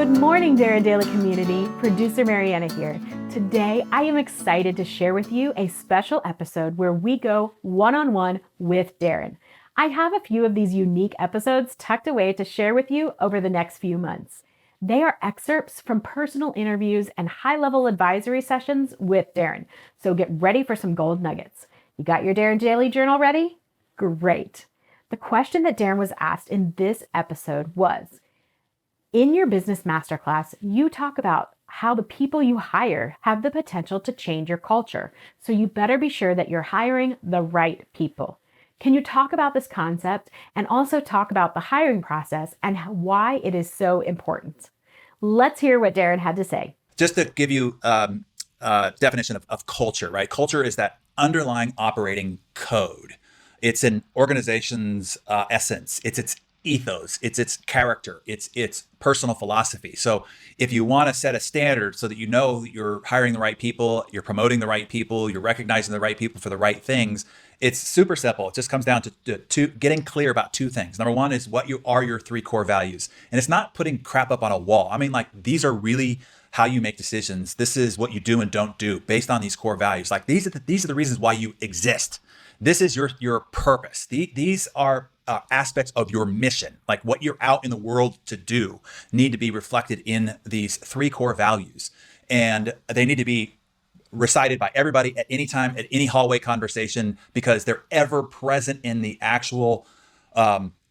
Good morning, Darren Daily community. Producer Mariana here. Today, I am excited to share with you a special episode where we go one-on-one with Darren. I have a few of these unique episodes tucked away to share with you over the next few months. They are excerpts from personal interviews and high-level advisory sessions with Darren. So get ready for some gold nuggets. You got your Darren Daily journal ready? Great. The question that Darren was asked in this episode was, in your business masterclass, you talk about how the people you hire have the potential to change your culture. So you better be sure that you're hiring the right people. Can you talk about this concept and also talk about the hiring process and why it is so important? Let's hear what Darren had to say. Just to give you a definition of culture, right? Culture is that underlying operating code. It's an organization's essence. It's its ethos, it's its character, it's personal philosophy. So if you want to set a standard so that you know you're hiring the right people, you're promoting the right people, you're recognizing the right people for the right things, it's super simple. It just comes down to getting clear about two things. Number one is what are your three core values. And it's not putting crap up on a wall. I mean, like, these are really how you make decisions. This is what you do and don't do based on these core values. Like, these are the reasons why you exist. This is your purpose. These are aspects of your mission, like what you're out in the world to do, need to be reflected in these three core values. And they need to be recited by everybody at any time, at any hallway conversation, because they're ever present in the actual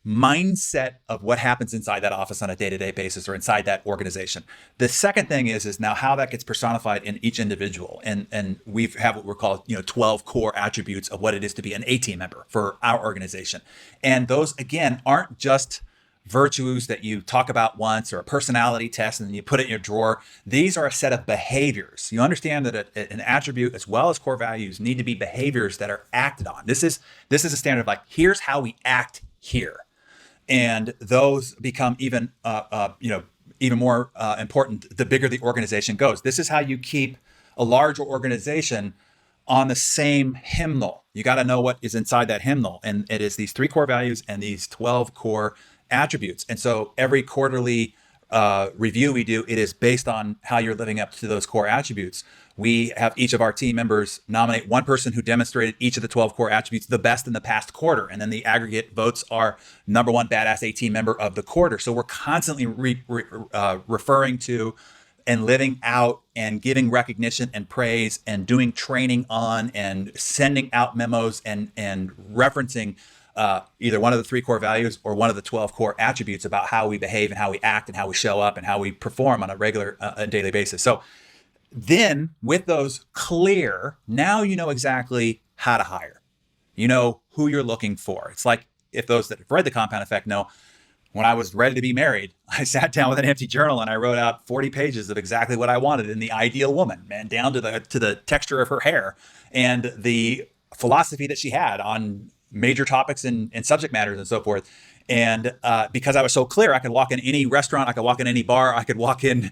mindset of what happens inside that office on a day-to-day basis or inside that organization. The second thing is now how that gets personified in each individual. And we have what we're called, 12 core attributes of what it is to be an A-team member for our organization. And those, again, aren't just virtues that you talk about once or a personality test and then you put it in your drawer. These are a set of behaviors. You understand that an attribute as well as core values need to be behaviors that are acted on. This is a standard of, like, here's how we act here. And those become even more important the bigger the organization goes. This is how you keep a larger organization on the same hymnal. You got to know what is inside that hymnal. And it is these three core values and these 12 core attributes. And so every quarterly review we do, it is based on how you're living up to those core attributes. We have each of our team members nominate one person who demonstrated each of the 12 core attributes the best in the past quarter. And then the aggregate votes are number one badass A-team member of the quarter. So we're constantly referring to and living out and giving recognition and praise and doing training on and sending out memos and referencing either one of the three core values or one of the 12 core attributes about how we behave and how we act and how we show up and how we perform on a regular daily basis. So then with those clear, now you know exactly how to hire. You know who you're looking for. It's like, if those that have read The Compound Effect know, when I was ready to be married, I sat down with an empty journal and I wrote out 40 pages of exactly what I wanted in the ideal woman, man, down to the texture of her hair and the philosophy that she had on major topics and subject matters and so forth. And because I was so clear, I could walk in any restaurant, I could walk in any bar, I could walk in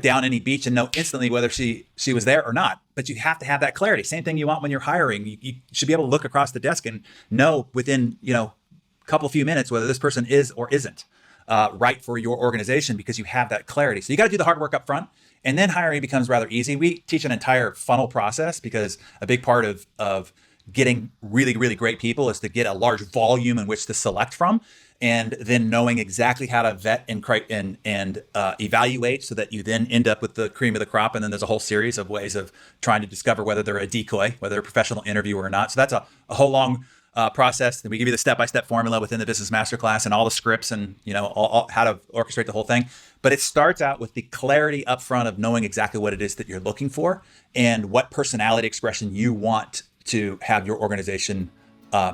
down any beach and know instantly whether she was there or not. But you have to have that clarity. Same thing you want when you're hiring. You should be able to look across the desk and know within, a few minutes whether this person is or isn't right for your organization, because you have that clarity. So you got to do the hard work up front, and then hiring becomes rather easy. We teach an entire funnel process because a big part of getting really, really great people is to get a large volume in which to select from, and then knowing exactly how to vet and evaluate so that you then end up with the cream of the crop. And then there's a whole series of ways of trying to discover whether they're a decoy, whether they're a professional interviewer or not. So that's a whole long process. And we give you the step-by-step formula within the business masterclass and all the scripts and, all how to orchestrate the whole thing. But it starts out with the clarity up front of knowing exactly what it is that you're looking for and what personality expression you want to have your organization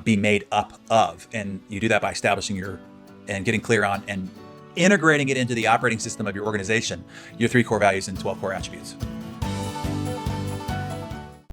be made up of. And you do that by establishing and getting clear on and integrating it into the operating system of your organization, your three core values and 12 core attributes.